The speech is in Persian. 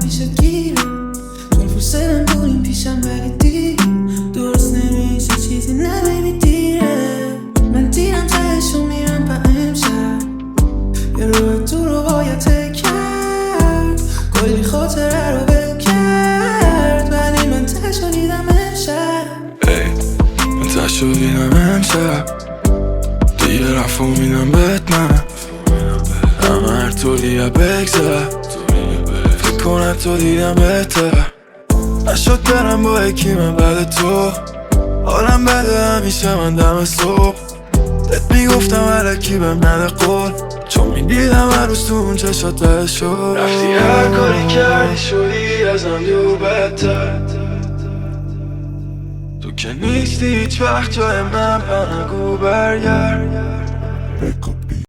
پیشت گیرم، چون فرصتم بودیم پیشم ولی دیر درست نمیشه چیزی نه بیبی دیره. من دیرم تهشو میرم با امشب، یه روح تو رو باید کرد، کلی خاطره رو ول کرد، ولی من تهشو دیدم امشب. من تهشو دیدم امشب، دیگه رفت و میدم بهت من، همه هر طوریه بگذر، فکر کنم تو دیدم بهتر. نشد برم با یکی من بعد تو، حالم بده همیشه من دم صبح. بهت میگفتم علکی بهم نده قول، چون میدیدم هر روز تو اون چشات ته شد. رفتی هر کاری کردی شدی ازم دور بدتر، تو که نیستی هیچ وقت جای من، نگو برگرد.